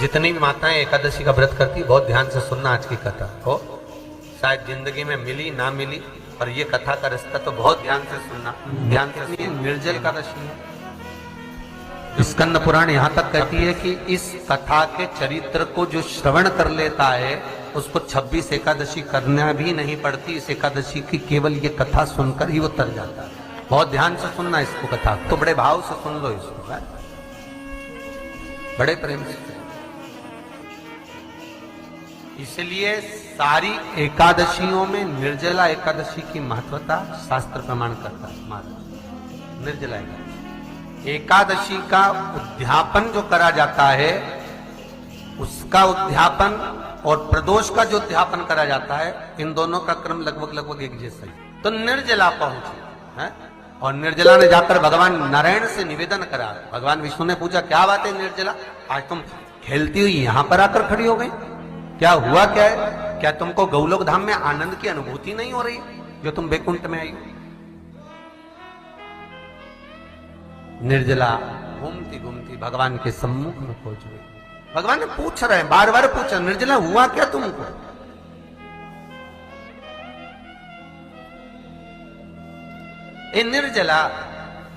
जितनी भी माताएं एकादशी का व्रत करती, बहुत ध्यान से सुनना आज की कथा को। शायद जिंदगी में मिली ना मिली, पर ये कथा का रिश्ता तो बहुत ध्यान से सुनना। ध्यान से सुनिए। निर्जल एकादशी है। स्कंद पुराण यहाँ तक कहती है कि इस कथा के चरित्र को जो श्रवण कर लेता है उसको 26 एकादशी करना भी नहीं पड़ती। इस एकादशी की केवल ये कथा सुनकर ही वो तर जाता है। बहुत ध्यान से सुनना इसको, कथा तो बड़े भाव से सुन लो इसको, बड़े प्रेम से। इसलिए सारी एकादशियों में निर्जला एकादशी की महत्वता शास्त्र प्रमाण करता है। महाराज निर्जला एकादशी का उद्यापन जो करा जाता है, उसका उद्यापन और प्रदोष का जो उद्यापन करा जाता है, इन दोनों का क्रम लगभग एक जैसा ही। तो निर्जला पहुंचे है, और निर्जला ने जाकर भगवान नारायण से निवेदन करा। भगवान विष्णु ने पूछा, क्या बात है निर्जला, आज तुम खेलती हुई यहां पर आकर खड़ी हो गई, क्या हुआ क्या है? क्या तुमको गौलोक धाम में आनंद की अनुभूति नहीं हो रही जो तुम बैकुंठ में आई? निर्जला घूमती घूमती भगवान के सम्मुख में पहुंच गई। भगवान ने पूछ रहे हैं, बार बार पूछा, निर्जला हुआ क्या तुमको? ए निर्जला,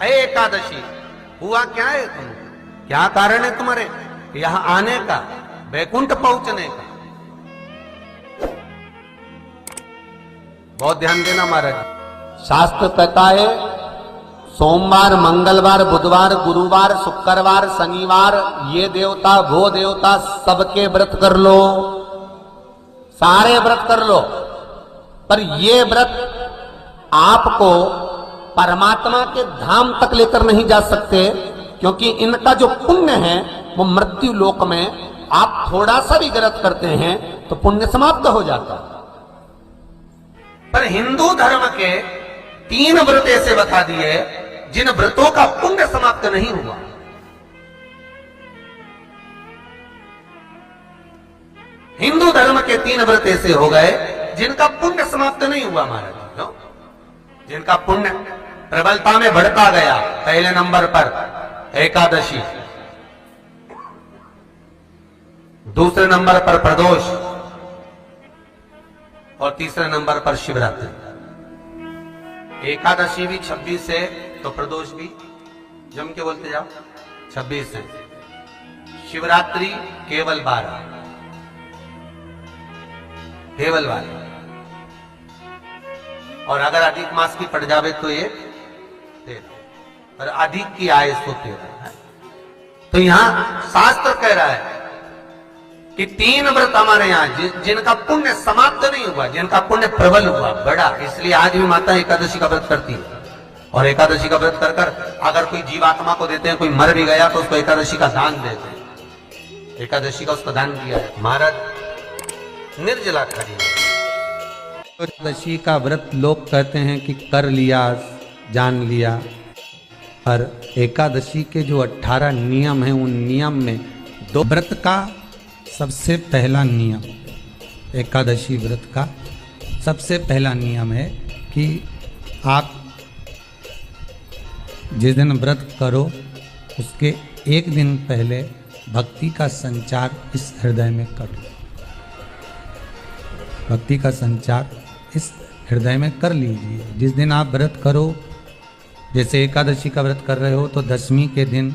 ए एकादशी, हुआ क्या है तुमको? क्या कारण है तुम्हारे यहां आने का, बैकुंठ पहुंचने का? बहुत ध्यान देना महाराज। शास्त्र कहता है सोमवार, मंगलवार, बुधवार, गुरुवार, शुक्रवार, शनिवार, ये देवता वो देवता सबके व्रत कर लो, सारे व्रत कर लो, पर ये व्रत आपको परमात्मा के धाम तक लेकर नहीं जा सकते, क्योंकि इनका जो पुण्य है वो मृत्यु लोक में आप थोड़ा सा भी व्रत करते हैं तो पुण्य समाप्त हो जाता है। पर हिंदू धर्म के 3 व्रत ऐसे बता दिए जिन व्रतों का पुण्य समाप्त नहीं हुआ। हिंदू धर्म के 3 व्रत ऐसे हो गए जिनका पुण्य समाप्त नहीं हुआ महाराज, जिनका पुण्य प्रबलता में बढ़ता गया। पहले नंबर पर एकादशी, दूसरे नंबर पर प्रदोष, और तीसरे नंबर पर शिवरात्रि। एकादशी भी 26 है तो प्रदोष भी जम के बोलते जाओ 26 है। शिवरात्रि केवल 12, केवल 12, और अगर अधिक मास की पड़ जावे तो ये 13, और अधिक की आय तो 13। तो यहां शास्त्र कह रहा है कि 3 व्रत हमारे यहाँ जिनका पुण्य समाप्त नहीं हुआ, जिनका पुण्य प्रबल हुआ, बड़ा। इसलिए आज भी माता एकादशी का व्रत करती है, और एकादशी का व्रत कर कर अगर कोई जीवात्मा को देते हैं, कोई मर भी गया तो उसको एकादशी का दान देते हैं। एकादशी का उसको दान किया है महाराज। निर्जला खड़ी एकादशी का व्रत लोग कहते हैं कि कर लिया, जान लिया, पर एकादशी के जो 18 नियम हैं, उन नियम में 2 व्रत का सबसे पहला नियम, एकादशी व्रत का सबसे पहला नियम है कि आप जिस दिन व्रत करो उसके 1 दिन पहले भक्ति का संचार इस हृदय में करो। भक्ति का संचार इस हृदय में कर लीजिए। जिस दिन आप व्रत करो, जैसे एकादशी का व्रत कर रहे हो तो 10वीं के दिन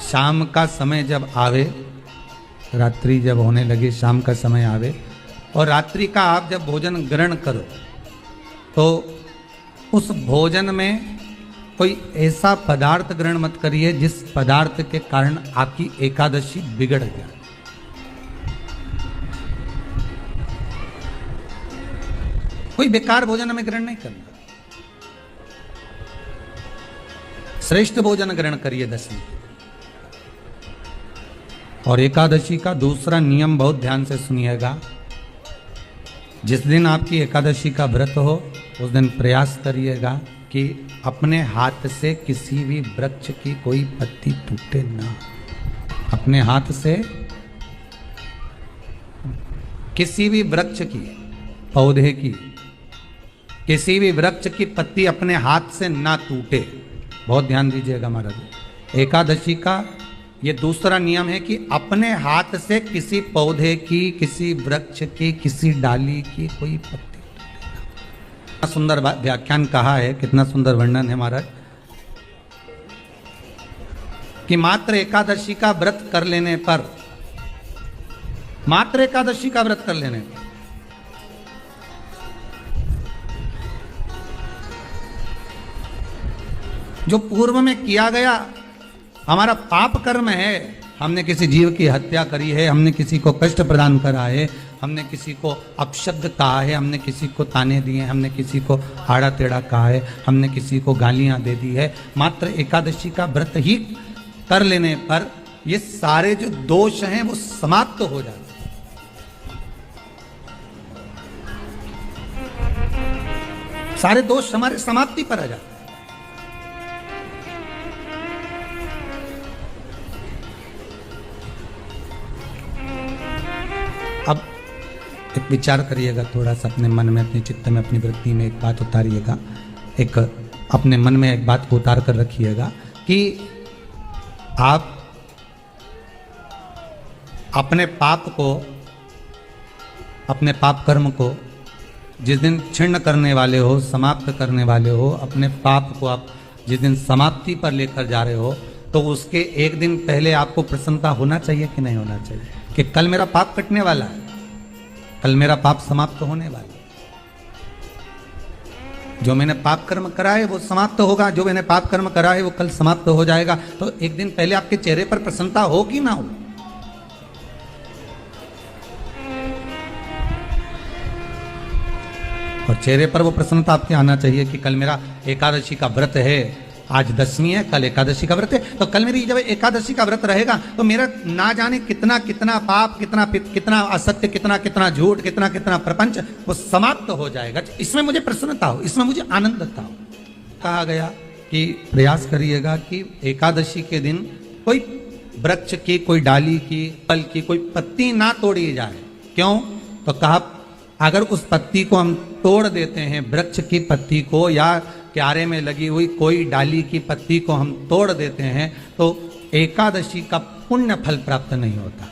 शाम का समय जब आवे, रात्रि जब होने लगे, शाम का समय आवे, और रात्रि का आप जब भोजन ग्रहण करो तो उस भोजन में कोई ऐसा पदार्थ ग्रहण मत करिए जिस पदार्थ के कारण आपकी एकादशी बिगड़ जाए। कोई बेकार भोजन हमें ग्रहण नहीं करना, श्रेष्ठ भोजन ग्रहण करिए 10वीं। और एकादशी का दूसरा नियम बहुत ध्यान से सुनिएगा। जिस दिन आपकी एकादशी का व्रत हो उस दिन प्रयास करिएगा कि अपने हाथ से किसी भी वृक्ष की कोई पत्ती टूटे ना। अपने हाथ से किसी भी वृक्ष की, पौधे की, किसी भी वृक्ष की पत्ती अपने हाथ से ना टूटे। बहुत ध्यान दीजिएगा महाराज। एकादशी का ये दूसरा नियम है कि अपने हाथ से किसी पौधे की, किसी वृक्ष की, किसी डाली की कोई पत्ती। कितना सुंदर व्याख्यान कहा है, कितना सुंदर वर्णन है महाराज, कि मात्र एकादशी का व्रत कर लेने पर, मात्र एकादशी का व्रत कर लेने पर जो पूर्व में किया गया हमारा पाप कर्म है, हमने किसी जीव की हत्या करी है, हमने किसी को कष्ट प्रदान करा है, हमने किसी को अपशब्द कहा है, हमने किसी को ताने दिए, हमने किसी को आड़ा टेढ़ा कहा है, हमने किसी को गालियां दे दी है, मात्र एकादशी का व्रत ही कर लेने पर ये सारे जो दोष हैं वो समाप्त हो जाते हैं। सारे दोष हमारे समाप्ति पर आ जाते हैं। अब एक विचार करिएगा थोड़ा सा अपने मन में, अपने चित्त में, अपनी वृत्ति में एक बात उतारिएगा, एक अपने मन में एक बात को उतार कर रखिएगा कि आप अपने पाप को, अपने पाप कर्म को जिस दिन छिन्न करने वाले हो, समाप्त करने वाले हो, अपने पाप को आप जिस दिन समाप्ति पर लेकर जा रहे हो, तो उसके एक दिन पहले आपको प्रसन्नता होना चाहिए कि नहीं होना चाहिए कि कल मेरा पाप कटने वाला है, कल मेरा पाप समाप्त होने वाला है। जो मैंने पाप कर्म करा है वो समाप्त होगा, जो मैंने पाप कर्म करा है वो कल समाप्त हो जाएगा। तो एक दिन पहले आपके चेहरे पर प्रसन्नता हो कि ना हो? और चेहरे पर वो प्रसन्नता आपके आना चाहिए कि कल मेरा एकादशी का व्रत है, आज दसवीं है, कल एकादशी का व्रत है, तो कल मेरी जब एकादशी का व्रत रहेगा तो मेरा ना जाने कितना कितना पाप, कितना असत्य, कितना झूठ, कितना प्रपंच वो समाप्त हो जाएगा। इसमें मुझे प्रसन्नता हो, इसमें मुझे आनंदता हो। कहा गया कि प्रयास करिएगा कि एकादशी के दिन कोई वृक्ष की, कोई डाली की, फल की कोई पत्ती ना तोड़ी जाए। क्यों? तो कहा अगर उस पत्ती को हम तोड़ देते हैं, वृक्ष की पत्ती को या क्यारे में लगी हुई कोई डाली की पत्ती को हम तोड़ देते हैं तो एकादशी का पुण्य फल प्राप्त नहीं होता,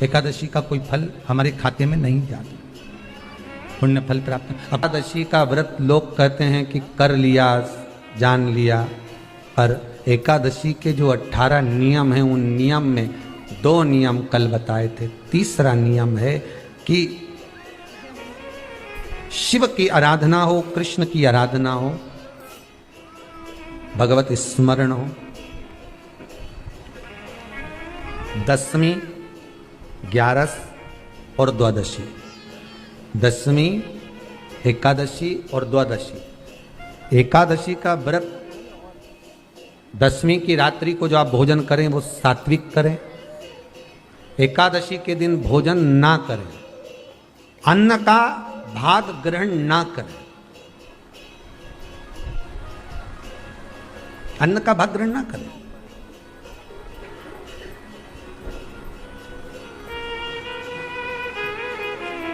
एकादशी का कोई फल हमारे खाते में नहीं जाता, पुण्य फल प्राप्त। एकादशी का व्रत लोग कहते हैं कि कर लिया, जान लिया, पर एकादशी के जो 18 नियम हैं उन नियम में 2 नियम कल बताए थे। तीसरा नियम है कि शिव की आराधना हो, कृष्ण की आराधना हो, भगवत स्मरण हो। दसवीं, 11 और द्वादशी, दसवीं, एकादशी और द्वादशी। एकादशी का व्रत, दसवीं की रात्रि को जो आप भोजन करें वो सात्विक करें, एकादशी के दिन भोजन ना करें, अन्न का भाग ग्रहण ना करें, अन्न का भाग ग्रहण ना करें।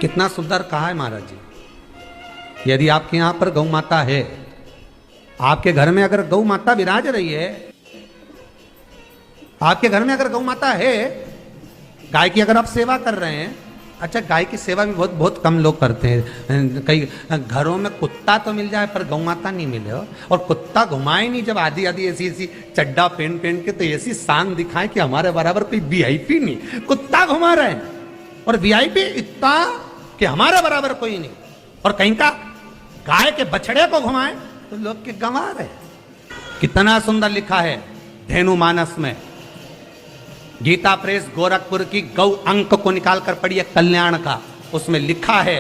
कितना सुंदर कहा है महाराज जी। यदि आपके यहां पर गौ माता है, आपके घर में अगर गौ माता विराज रही है, आपके घर में अगर गौ माता है, गाय की अगर आप सेवा कर रहे हैं, अच्छा गाय की सेवा भी बहुत कम लोग करते हैं। कई घरों में कुत्ता तो मिल जाए पर गौ माता नहीं मिले हो, और कुत्ता घुमाए नहीं जब आधी ऐसी चड्डा पहन के तो ऐसी शान दिखाए कि हमारे बराबर कोई वीआईपी नहीं, कुत्ता घुमा रहे हैं, और वीआईपी इतना कि हमारे बराबर कोई नहीं, और कहीं का गाय के बछड़े को घुमाए तो लोग के गंवा रहे। कितना सुंदर लिखा है धेनु मानस में, गीता प्रेस गोरखपुर की गौ अंक को निकाल कर पढ़िए कल्याण का, उसमें लिखा है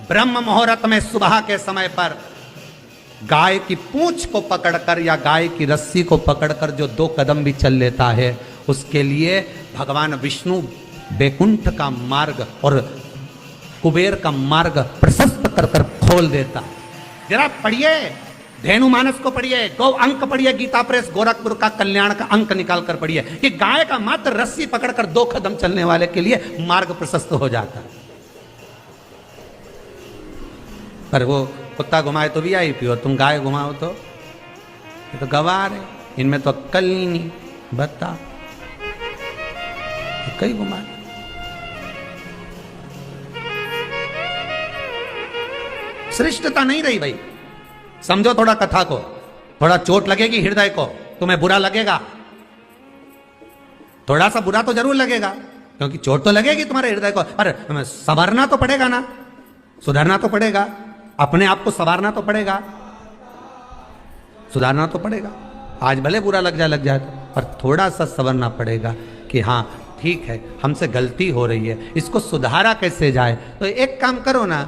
ब्रह्म मुहूर्त में सुबह के समय पर गाय की पूंछ को पकड़कर या गाय की रस्सी को पकड़कर जो 2 कदम भी चल लेता है उसके लिए भगवान विष्णु बैकुंठ का मार्ग और कुबेर का मार्ग प्रशस्त कर कर खोल देता। जरा पढ़िए, धेनु मानस को पढ़िए, गौ अंक पढ़िए, गीता प्रेस गोरखपुर का कल्याण का अंक निकाल कर पढ़िए कि गाय का मात्र रस्सी पकड़कर 2 कदम चलने वाले के लिए मार्ग प्रशस्त हो जाता है। पर वो कुत्ता घुमाए तो वीआईपी हो, तुम गाय घुमाओ तो ये तो गवार है, इनमें तो अक्कल ही नहीं। बता कई घुमा। श्रेष्ठता नहीं रही भाई। समझो थोड़ा कथा को, थोड़ा चोट लगेगी हृदय को, तुम्हें बुरा लगेगा, थोड़ा सा बुरा तो जरूर लगेगा, क्योंकि चोट तो लगेगी तुम्हारे हृदय को, पर संवरना तो पड़ेगा ना, सुधरना तो पड़ेगा, अपने आप को संवारना तो पड़ेगा, सुधारना तो पड़ेगा। आज भले बुरा लग जाए पर थोड़ा सा संवरना पड़ेगा कि हाँ ठीक है, हमसे गलती हो रही है, इसको सुधारा कैसे जाए। तो एक काम करो ना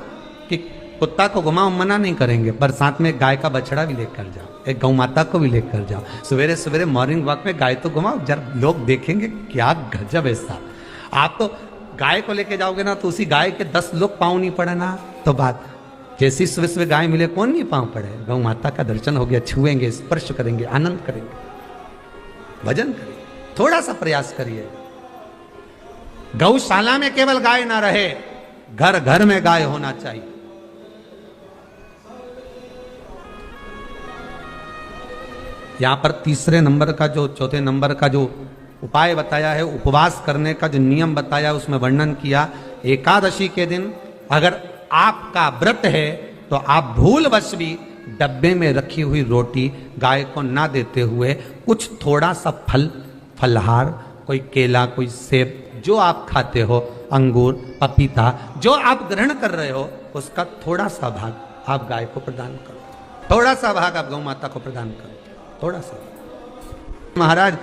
कि कुत्ता को घुमाओ, मना नहीं करेंगे, पर साथ में गाय का बछड़ा भी लेकर जाओ, एक गौ माता को भी लेकर जाओ, सवेरे सवेरे मॉर्निंग वॉक में गाय तो घुमाओ, जब लोग देखेंगे क्या गजब है साहब। आप तो गाय को लेके जाओगे ना तो उसी गाय के 10 लोग पाँव नहीं पड़े ना, तो बात जैसी सुबह सुबह गाय मिले कौन नहीं पाँव पड़े। गौ माता का दर्शन हो गया, छुएंगे, स्पर्श करेंगे, आनंद करेंगे, भजन करेंगे, थोड़ा सा प्रयास करिए। गौशाला में केवल गाय ना रहे, घर घर में गाय होना चाहिए। यहां पर तीसरे नंबर का जो, चौथे नंबर का जो उपाय बताया है, उपवास करने का जो नियम बताया, उसमें वर्णन किया, एकादशी के दिन अगर आपका व्रत है तो आप भूलवश भी डब्बे में रखी हुई रोटी गाय को ना देते हुए कुछ थोड़ा सा फलहार, कोई केला, कोई सेब, जो आप खाते हो, अंगूर, पपीता, जो आप ग्रहण कर रहे हो, उसका थोड़ा सा भाग आप गाय को प्रदान करो, थोड़ा सा भाग आप गौ माता को प्रदान करो, थोड़ा सा। महाराज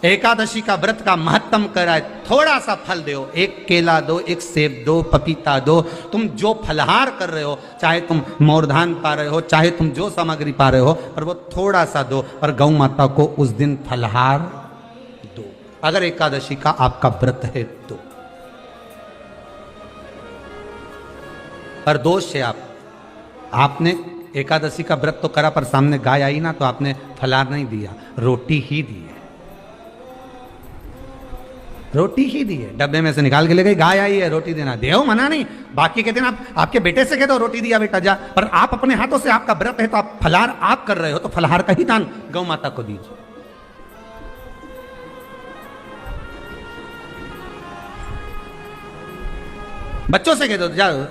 एकादशी का व्रत का महत्तम कराए, थोड़ा सा फल दो, एक केला दो, एक सेब दो, पपीता दो, तुम जो फलहार कर रहे हो, चाहे तुम मोरधान पा रहे हो, चाहे तुम जो सामग्री पा रहे हो, पर वो थोड़ा सा दो, और गौ माता को उस दिन फलहार दो, अगर एकादशी का आपका व्रत है तो। पर दोष है आपने एकादशी का व्रत तो करा, पर सामने गाय आई ना तो आपने फलहार नहीं दिया, रोटी ही दी है, रोटी ही दी है, डब्बे में से निकाल के ले गई, गाय आई है रोटी देना, देहो मना नहीं। बाकी के दिन आप आपके बेटे से कह दो रोटी दिया बेटा जा, पर आप अपने हाथों से, आपका व्रत है तो आप फलहार आप कर रहे हो, तो फलहार का ही दान गौ माता को दीजिए। बच्चों से कह दो, जाओ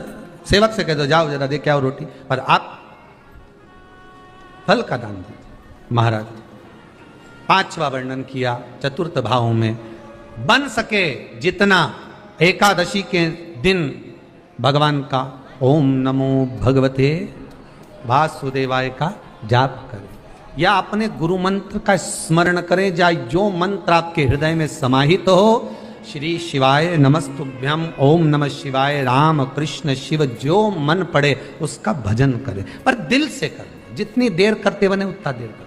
सेवक से कह दो, जाओ जरा दे के आओ रोटी, पर आप फल का दान दीजिए। महाराज पांचवा वर्णन किया चतुर्थ भाव में, बन सके जितना एकादशी के दिन भगवान का ओम नमो भगवते वासुदेवाय का जाप करें, या अपने गुरु मंत्र का स्मरण करें, या जो मंत्र आपके हृदय में समाहित हो, श्री शिवाय नमस्तुभ्यम, ओम नमः शिवाय, राम कृष्ण शिव, जो मन पड़े उसका भजन करें, पर दिल से करें, जितनी देर करते बने उतना देर करें।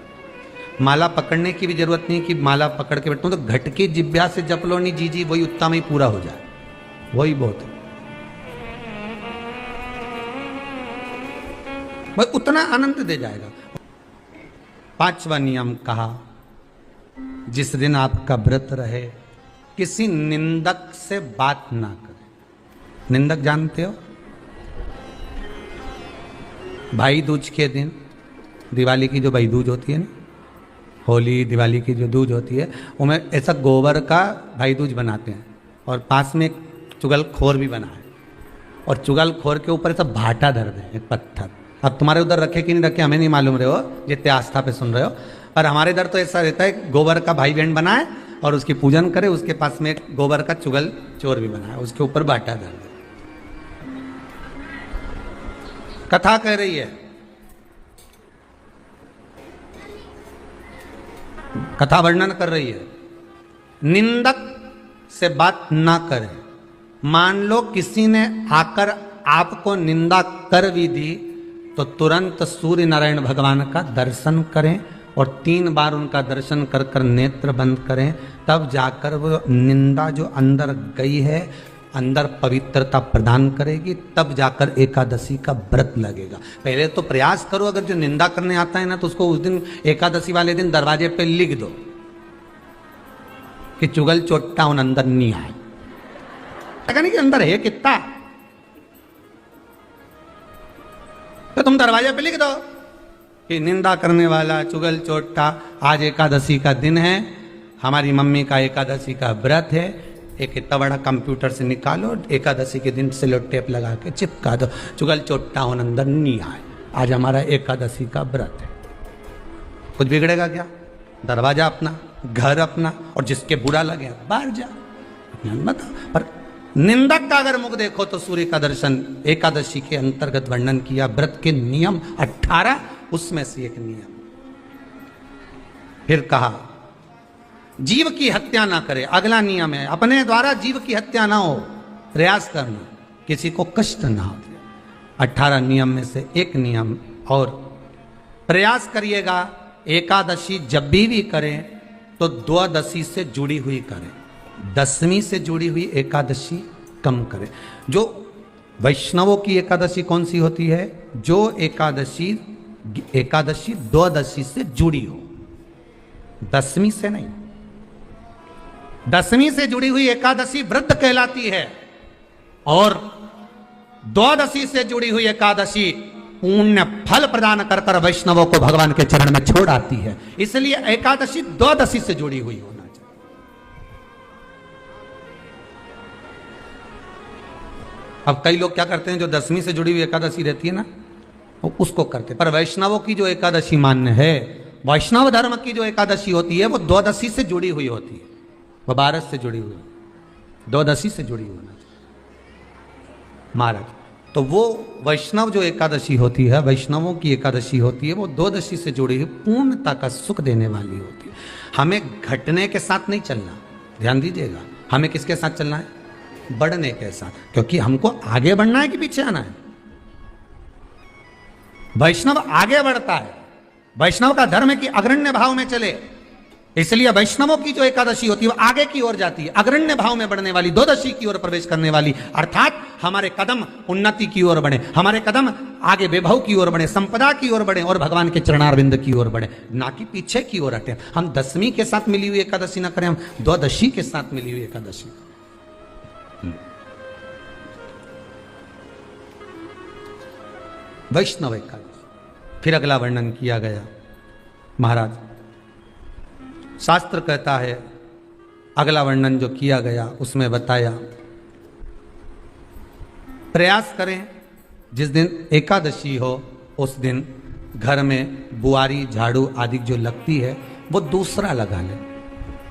माला पकड़ने की भी जरूरत नहीं कि माला पकड़ के बैठता हूं तो घट की जिब्या से जप लो नहीं जी, वही उतना में ही पूरा हो जाए, वही बहुत है, वही उतना आनंद दे जाएगा। पांचवा नियम कहा, जिस दिन आपका व्रत रहे किसी निंदक से बात ना करें। निंदक जानते हो, भाई दूज के दिन, दिवाली की जो भाई दूज होती है ना, होली दिवाली की जो दूज होती है, उनमें ऐसा गोबर का भाई दूज बनाते हैं, और पास में एक चुगलखोर भी बना है, और चुगलखोर के ऊपर ऐसा भाटा धर दे, एक पत्थर। अब तुम्हारे उधर रखे कि नहीं रखे हमें नहीं मालूम रहे हो, जितने आस्था पे सुन रहे हो, पर हमारे इधर तो ऐसा रहता है, गोबर का भाई बहन बनाए और उसकी पूजन करे, उसके पास में एक गोबर का चुगल चोर भी बनाए, उसके ऊपर भाटा धर दे। कथा कह रही है, कथा वर्णन कर रही है, निंदक से बात ना करें। मान लो किसी ने आकर आपको निंदा कर भी दी तो तुरंत सूर्य नारायण भगवान का दर्शन करें, और 3 बार उनका दर्शन कर कर नेत्र बंद करें, तब जाकर वो निंदा जो अंदर गई है, अंदर पवित्रता प्रदान करेगी, तब जाकर एकादशी का व्रत लगेगा। पहले तो प्रयास करो, अगर जो निंदा करने आता है ना तो उसको उस दिन एकादशी वाले दिन दरवाजे पे लिख दो कि चुगल चोट्टा उन अंदर नहीं आए, नहीं कि अंदर है कितना, तो तुम दरवाजे पे लिख दो कि निंदा करने वाला चुगल चोट्टा, आज एकादशी का दिन है, हमारी मम्मी का एकादशी का व्रत है, एक इतना बड़ा कंप्यूटर से निकालो, एकादशी के दिन सेलो टेप लगा के चिपका दो, चुगल चोट्टा होने अंदर नहीं आए। आज हमारा एकादशी का व्रत है, कुछ बिगड़ेगा क्या? दरवाजा अपना, घर अपना, और जिसके बुरा लगे बाहर जा, बता। पर निंदक का अगर मुख देखो तो सूर्य का दर्शन, एकादशी के अंतर्गत वर्णन किया। व्रत के नियम 18, उसमें से एक नियम। फिर कहा जीव की हत्या ना करे, अगला नियम है अपने द्वारा जीव की हत्या ना हो, प्रयास करना, किसी को कष्ट ना हो। 18 नियम में से एक नियम और, प्रयास करिएगा एकादशी जब भी करें तो द्वादशी से जुड़ी हुई करें, दसवीं से जुड़ी हुई एकादशी कम करें। जो वैष्णवों की एकादशी कौन सी होती है? जो एकादशी द्वादशी से जुड़ी हो, दसवीं से नहीं। दसवीं से जुड़ी हुई एकादशी व्रत कहलाती है, और द्वादशी से जुड़ी हुई एकादशी पुण्य फल प्रदान कर कर वैष्णवों को भगवान के चरण में छोड़ आती है। इसलिए एकादशी द्वादशी से जुड़ी हुई होना चाहिए। अब कई लोग क्या करते हैं, जो दसवीं से जुड़ी हुई एकादशी रहती है ना, वो उसको करते। पर वैष्णवों की जो एकादशी मान्य है, वैष्णव धर्म की जो एकादशी होती है, वो द्वादशी से जुड़ी हुई होती है, वो 12 से जुड़ी हुई, द्वादशी से जुड़ी होना चाहिए महाराज। तो वो वैष्णव जो एकादशी होती है, वैष्णवों की एकादशी होती है, वो द्वादशी से जुड़ी हुई पूर्णता का सुख देने वाली होती है। हमें घटने के साथ नहीं चलना, ध्यान दीजिएगा। हमें किसके साथ चलना है? बढ़ने के साथ, क्योंकि हमको आगे बढ़ना है कि पीछे आना है। वैष्णव आगे बढ़ता है, वैष्णव का धर्म है कि अग्रण्य भाव में चले, इसलिए वैष्णवों की जो एकादशी होती है वो आगे की ओर जाती है, अग्रण्य भाव में बढ़ने वाली, द्वादशी की ओर प्रवेश करने वाली। अर्थात हमारे कदम उन्नति की ओर बढ़े, हमारे कदम आगे वैभव की ओर बढ़े, संपदा की ओर बढ़े, और भगवान के चरणारविंद की ओर बढ़े, ना कि पीछे की ओर हटे। हम दसवीं के साथ मिली हुई एकादशी ना करें, हम द्वादशी के साथ मिली हुई एकादशी। वैष्णव एकादशी। फिर अगला वर्णन किया गया महाराज, शास्त्र कहता है, अगला वर्णन जो किया गया उसमें बताया, प्रयास करें जिस दिन एकादशी हो उस दिन घर में बुआरी झाड़ू आदि जो लगती है वो दूसरा लगा लें।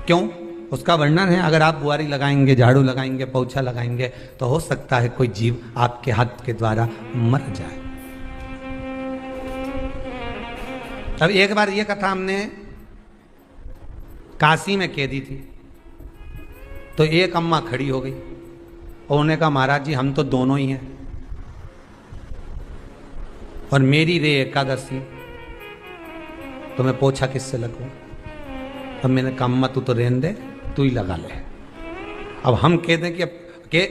क्यों? उसका वर्णन है, अगर आप बुआरी लगाएंगे, झाड़ू लगाएंगे, पोछा लगाएंगे, तो हो सकता है कोई जीव आपके हाथ के द्वारा मर जाए। अब एक बार ये कथा हमने काशी में कह दी थी, तो एक अम्मा खड़ी हो गई और उन्होंने कहा, महाराज जी हम तो दोनों ही हैं, और मेरी रे एकादशी, तो मैं पोछा किससे लगूं? अब मैंने कहा, अम्मा तू तो रहने दे, तू ही लगा ले। अब हम कह दें कि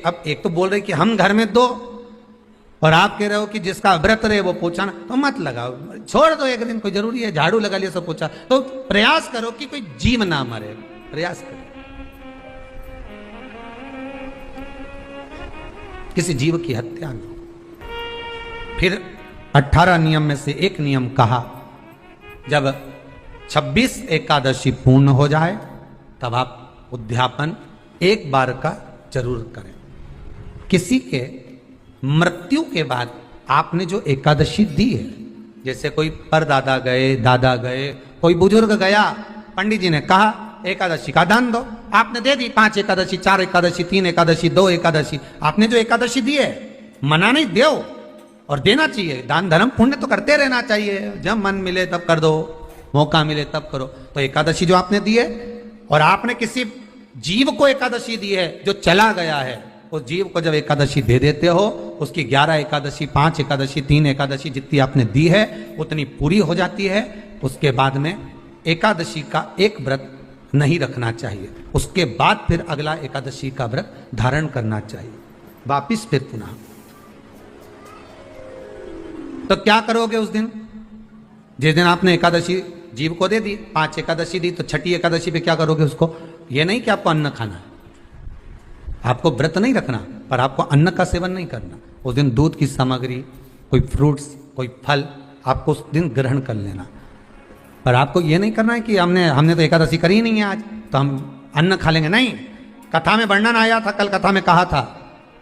अब एक तो बोल रहे कि हम घर में दो, और आप कह रहे हो कि जिसका व्रत रहे वो पोछा ना, तो मत लगाओ, छोड़ दो एक दिन, कोई जरूरी है? झाड़ू लगा लिया सब पोछा। तो प्रयास करो कि कोई जीव ना मरे, प्रयास करो, किसी जीव की हत्या ना हो। फिर 18 नियम में से एक नियम कहा, जब 26 एकादशी पूर्ण हो जाए तब आप उद्यापन एक बार का जरूर करें। किसी के मृत्यु के बाद आपने जो एकादशी दी है, जैसे कोई परदादा गए, दादा गए, कोई बुजुर्ग गया, पंडित जी ने कहा एकादशी का दान दो, आपने दे दी 5 एकादशी, 4 एकादशी, 3 एकादशी, 2 एकादशी, आपने जो एकादशी दी है, मना नहीं, दो और देना चाहिए। दान धर्म पुण्य तो करते रहना चाहिए, जब मन मिले तब कर दो, मौका मिले तब करो। तो एकादशी जो आपने दी है, और आपने किसी जीव को एकादशी दी है जो चला गया है, उस जीव को जब एकादशी दे देते हो, उसकी 11 एकादशी, 5 एकादशी, 3 एकादशी जितनी आपने दी है उतनी पूरी हो जाती है। उसके बाद में एकादशी का एक व्रत नहीं रखना चाहिए, उसके बाद फिर अगला एकादशी का व्रत धारण करना चाहिए, वापिस फिर पुनः। तो क्या करोगे उस दिन? जिस दिन आपने एकादशी जीव को दे दी, 5 एकादशी दी, तो छठी एकादशी पे क्या करोगे उसको? ये नहीं कि आपको अन्न खाना है, आपको व्रत नहीं रखना, पर आपको अन्न का सेवन नहीं करना। उस दिन दूध की सामग्री, कोई फ्रूट्स, कोई फल आपको उस दिन ग्रहण कर लेना, पर आपको ये नहीं करना है कि हमने तो एकादशी करी नहीं है आज, तो हम अन्न खा लेंगे। नहीं, कथा में वर्णन आया था, कल कथा में कहा था,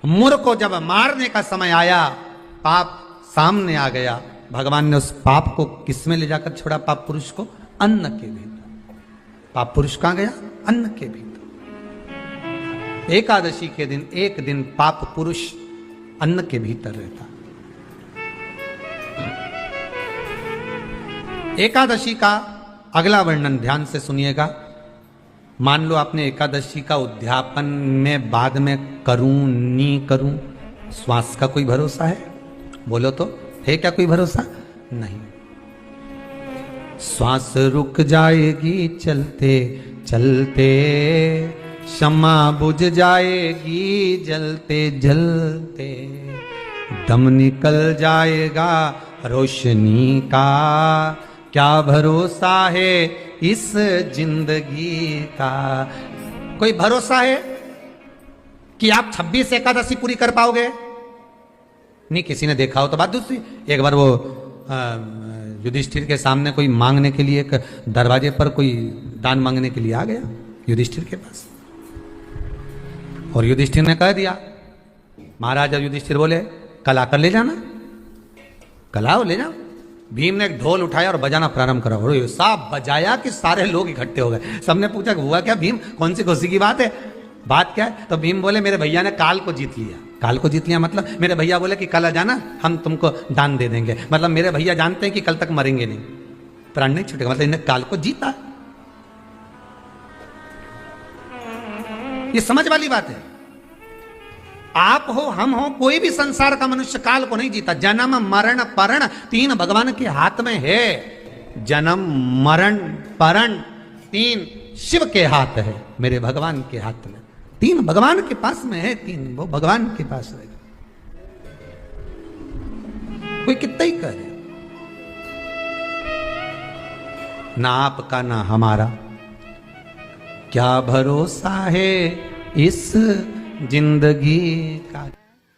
मुर को जब मारने का समय आया, पाप सामने आ गया, भगवान ने उस पाप को किस में ले जाकर छोड़ा? पाप पुरुष को अन्न के भीतर। पाप पुरुष कहां गया? अन्न के भीतर। एकादशी के दिन एक दिन पाप पुरुष अन्न के भीतर रहता। एकादशी का अगला वर्णन ध्यान से सुनिएगा। मान लो आपने एकादशी का उद्यापन में बाद में करूं नहीं करूं, श्वास का कोई भरोसा है? बोलो तो, है क्या कोई भरोसा? नहीं। श्वास रुक जाएगी चलते चलते, क्षमा बुझ जाएगी जलते जलते, दम निकल जाएगा रोशनी का, क्या भरोसा है इस जिंदगी का? कोई भरोसा है कि आप 26 एकादशी पूरी कर पाओगे? नहीं, किसी ने देखा हो तो बात दूसरी। एक बार वो युधिष्ठिर के सामने कोई मांगने के लिए, एक दरवाजे पर कोई दान मांगने के लिए आ गया युधिष्ठिर के पास, और युधिष्ठिर ने कह दिया, महाराज युधिष्ठिर बोले कल आकर ले जाना, कल आओ ले जाओ। भीम ने एक ढोल उठाया और बजाना प्रारंभ करा, और साहब बजाया कि सारे लोग इकट्ठे हो गए। सबने पूछा हुआ क्या भीम, कौन सी खुशी की बात है, बात क्या है? तो भीम बोले मेरे भैया ने काल को जीत लिया। काल को जीत लिया मतलब मेरे भैया बोले कि कल आ जाना, हम तुमको दान दे देंगे। मतलब मेरे भैया जानते हैं कि कल तक मरेंगे नहीं, प्राण नहीं छूटेगा, मतलब इन्हें काल को जीता। ये समझ वाली बात है। आप हो, हम हो, कोई भी संसार का मनुष्य काल को नहीं जीता। जन्म मरण परण तीन भगवान के हाथ में है। जन्म मरण परण तीन शिव के हाथ है, मेरे भगवान के हाथ में। तीन भगवान के पास में है, तीन वो भगवान के पास रहेगा। कोई कितना ही करे, ना आपका ना हमारा, क्या भरोसा है इस जिंदगी का?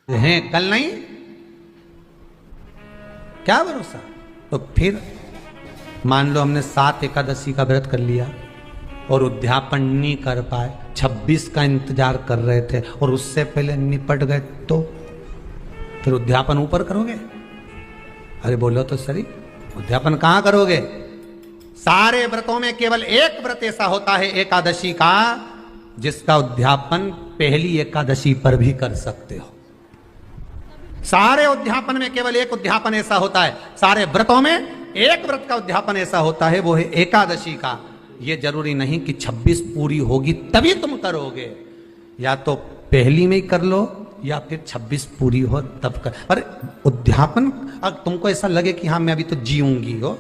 है कल नहीं, क्या भरोसा? तो फिर मान लो हमने 7 एकादशी का व्रत कर लिया और उद्यापन नहीं कर पाए, 26 का इंतजार कर रहे थे और उससे पहले निपट गए, तो फिर उद्यापन ऊपर करोगे? अरे बोलो तो सही, उद्यापन कहां करोगे? सारे व्रतों में केवल एक व्रत ऐसा होता है एकादशी का, जिसका उद्यापन पहली एकादशी पर भी कर सकते हो। सारे उद्यापन में केवल एक उद्यापन ऐसा होता है, सारे व्रतों में एक व्रत का उद्यापन ऐसा होता है, वो है एकादशी का। ये जरूरी नहीं कि 26 पूरी होगी तभी तुम करोगे, या तो पहली में ही कर लो या फिर 26 पूरी हो तब कर। पर उद्यापन अगर तुमको ऐसा लगे कि हाँ मैं अभी तो जीऊंगी हो,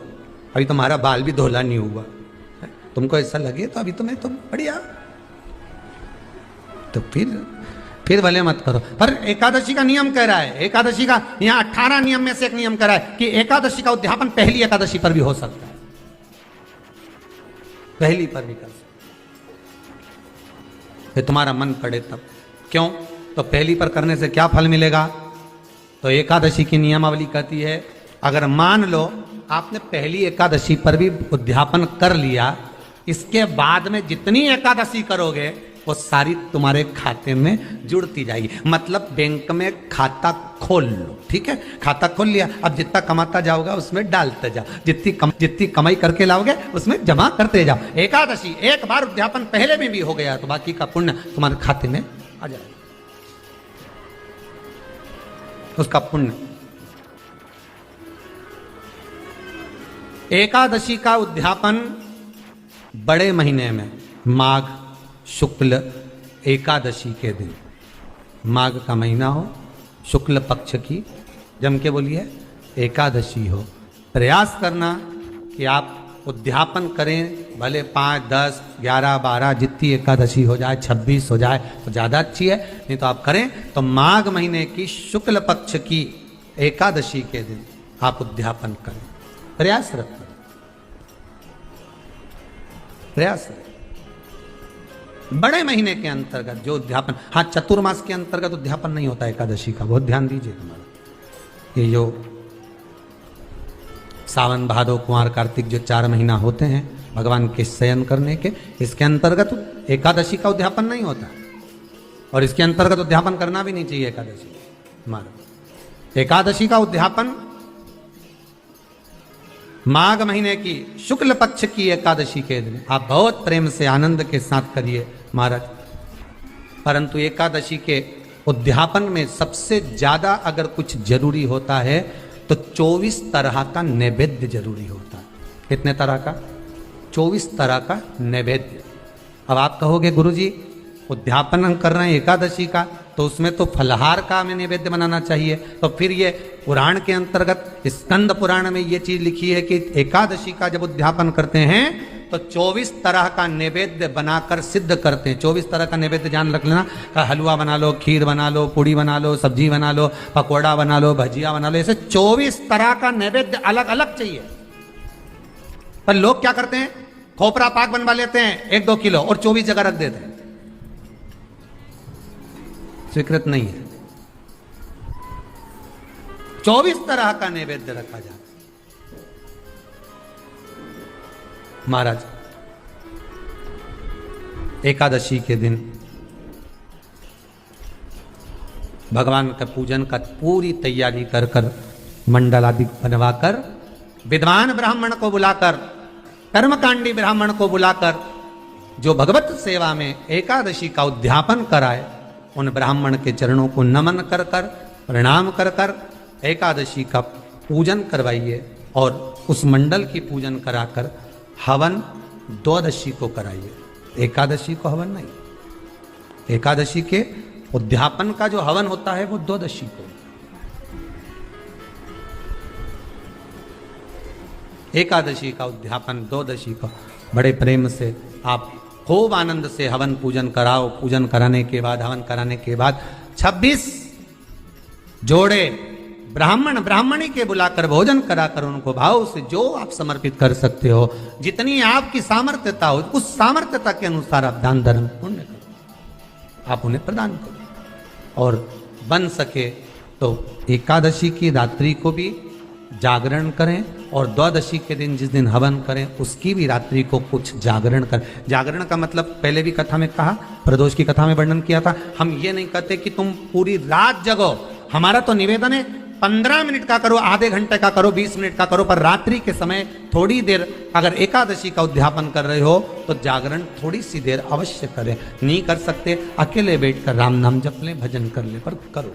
अभी तुम्हारा बाल भी धोला नहीं हुआ, तुमको ऐसा लगे तो अभी तो मैं तो बढ़िया, तो फिर भले मत करो। पर एकादशी का नियम कह रहा है, एकादशी का यहां 18 नियम में से एक नियम कह रहा है कि एकादशी का उद्यापन पहली एकादशी पर भी हो सकता है, पहली पर भी कर सकते, तुम्हारा मन करे तब। क्यों? तो पहली पर करने से क्या फल मिलेगा? तो एकादशी की नियमावली कहती है, अगर मान लो आपने पहली एकादशी पर भी उद्यापन कर लिया, इसके बाद में जितनी एकादशी करोगे वो सारी तुम्हारे खाते में जुड़ती जाएगी। मतलब बैंक में खाता खोल लो, ठीक है, खाता खोल लिया, अब जितना कमाता जाओगा उसमें डालते जाओ, जितनी कमाई करके लाओगे उसमें जमा करते जाओ। एकादशी एक बार उद्यापन पहले में भी हो गया तो बाकी का पुण्य तुम्हारे खाते में आ जाएगा, उसका पुण्य। एकादशी का उद्यापन बड़े महीने में माघ शुक्ल एकादशी के दिन, माघ का महीना हो, शुक्ल पक्ष की, जम के बोलिए एकादशी हो, प्रयास करना कि आप उद्यापन करें, भले 5, 10, 11, 12 जितनी एकादशी हो जाए, 26 हो जाए तो ज़्यादा अच्छी है, नहीं तो आप करें तो माघ महीने की शुक्ल पक्ष की एकादशी के दिन आप उद्यापन करें, प्रयासरत करें, प्रयास करें। बड़े महीने के अंतर्गत जो उद्यापन, हाँ चतुर्मास के अंतर्गत उद्यापन नहीं होता एकादशी का, बहुत ध्यान दीजिए तुम्हारा। ये जो सावन भादो कुंवर कार्तिक जो 4 महीना होते हैं भगवान के शयन करने के, इसके अंतर्गत एकादशी का उद्यापन नहीं होता। और इसके अंतर्गत उद्यापन करना भी नहीं चाहिए एकादशी महाराज। एकादशी का उद्यापन माघ महीने की शुक्ल पक्ष की एकादशी के दिन आप बहुत प्रेम से आनंद के साथ करिए महाराज। परंतु एकादशी के उद्यापन में सबसे ज्यादा अगर कुछ जरूरी होता है तो 24 तरह का नैवेद्य जरूरी होता है। कितने तरह का? 24 तरह का नैवेद्य। अब आप कहोगे गुरुजी उद्यापन हम कर रहे हैं एकादशी का, तो उसमें तो फलहार का हमें नैवेद्य बनाना चाहिए। तो फिर ये पुराण के अंतर्गत स्कंद पुराण में ये चीज लिखी है कि एकादशी का जब उद्यापन करते हैं तो 24 तरह का नैवेद्य बनाकर सिद्ध करते हैं। 24 तरह का नैवेद्य जान रख लेना, हलवा बना लो, खीर बना लो, पूड़ी बना लो, सब्जी बना लो, पकौड़ा बना लो, भजिया बना लो, ऐसे 24 तरह का नैवेद्य अलग अलग चाहिए। पर लोग क्या करते हैं, खोपरा पाक बनवा लेते हैं 1-2 किलो और 24 जगह रख देते हैं। स्वीकृत नहीं है। 24 तरह का नैवेद्य रखा जाए। महाराज एकादशी के दिन भगवान का पूजन का पूरी तैयारी कर कर मंडल आदि बनवाकर विद्वान ब्राह्मण को बुलाकर, कर्मकांडी ब्राह्मण को बुलाकर जो भगवत सेवा में एकादशी का उद्यापन कराए, उन ब्राह्मण के चरणों को नमन कर कर, प्रणाम कर कर एकादशी का पूजन करवाइए और उस मंडल की पूजन कराकर हवन द्वादशी को कराइए। एकादशी को हवन नहीं। एकादशी के उद्यापन का जो हवन होता है वो द्वादशी को। एकादशी का उद्यापन द्वादशी को बड़े प्रेम से आप खूब आनंद से हवन पूजन कराओ। पूजन कराने के बाद, हवन कराने के बाद 26 जोड़े ब्राह्मण ब्राह्मणी के बुलाकर भोजन कराकर उनको भाव से जो आप समर्पित कर सकते हो, जितनी आपकी सामर्थ्यता हो, उस सामर्थ्यता के अनुसार आप दान धर्म पुण्य करो, आप उन्हें प्रदान करो। और बन सके तो एकादशी की रात्रि को भी जागरण करें और द्वादशी के दिन जिस दिन हवन करें उसकी भी रात्रि को कुछ जागरण करें। जागरण का मतलब पहले भी कथा में कहा, प्रदोष की कथा में वर्णन किया था। हम ये नहीं कहते कि तुम पूरी रात जगो। हमारा तो निवेदन है 15 मिनट का करो, आधे घंटे का करो, 20 मिनट का करो, पर रात्रि के समय थोड़ी देर अगर एकादशी का उद्यापन कर रहे हो तो जागरण थोड़ी सी देर अवश्य करें। नहीं कर सकते अकेले बैठकर राम नाम जप लें, भजन कर ले, पर करो।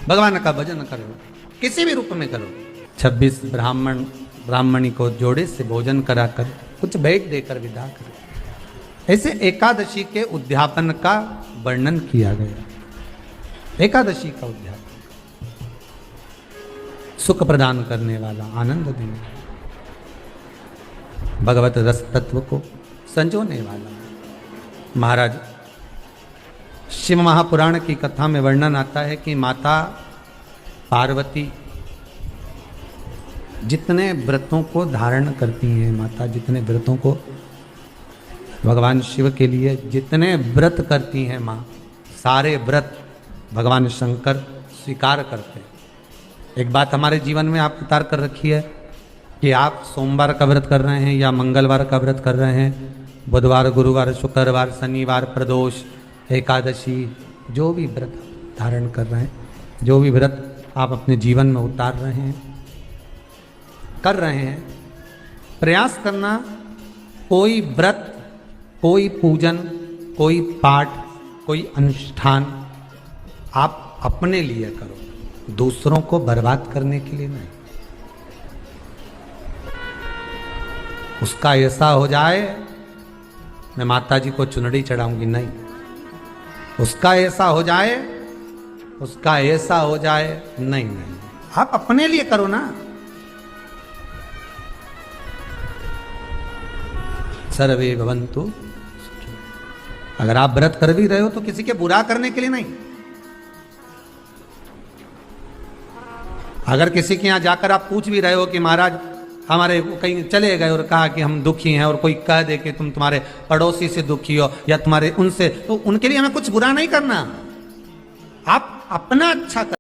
भगवान का भजन करो, किसी भी रूप में करो। 26 ब्राह्मण ब्राह्मणी को जोड़े से भोजन कराकर कुछ भेंट देकर विदा करें। ऐसे एकादशी के उद्यापन का वर्णन किया गया। एकादशी का उद्यापन सुख प्रदान करने वाला, आनंद देने वाला, भगवत रस तत्व को संजोने वाला। महाराज शिव महापुराण की कथा में वर्णन आता है कि माता पार्वती जितने व्रतों को धारण करती हैं, माता जितने व्रतों को भगवान शिव के लिए जितने व्रत करती हैं माँ, सारे व्रत भगवान शंकर स्वीकार करते हैं। एक बात हमारे जीवन में आप उतार कर रखी है कि आप सोमवार का व्रत कर रहे हैं या मंगलवार का व्रत कर रहे हैं, बुधवार, गुरुवार, शुक्रवार, शनिवार, प्रदोष, एकादशी, जो भी व्रत धारण कर रहे हैं, जो भी व्रत आप अपने जीवन में उतार रहे हैं, कर रहे हैं, प्रयास करना कोई व्रत, कोई पूजन, कोई पाठ, कोई अनुष्ठान आप अपने लिए करो, दूसरों को बर्बाद करने के लिए नहीं। उसका ऐसा हो जाए मैं माता जी को चुनरी चढ़ाऊंगी, नहीं। उसका ऐसा हो जाए, उसका ऐसा हो जाए, नहीं नहीं, आप अपने लिए करो ना। सर्वे भवन्तु सुखिनः। अगर आप व्रत कर भी रहे हो तो किसी के बुरा करने के लिए नहीं। अगर किसी के यहां जाकर आप पूछ भी रहे हो कि महाराज हमारे कहीं चले गए और कहा कि हम दुखी हैं, और कोई कह दे कि तुम तुम्हारे पड़ोसी से दुखी हो या तुम्हारे उनसे, तो उनके लिए हमें कुछ बुरा नहीं करना। आप अपना अच्छा कर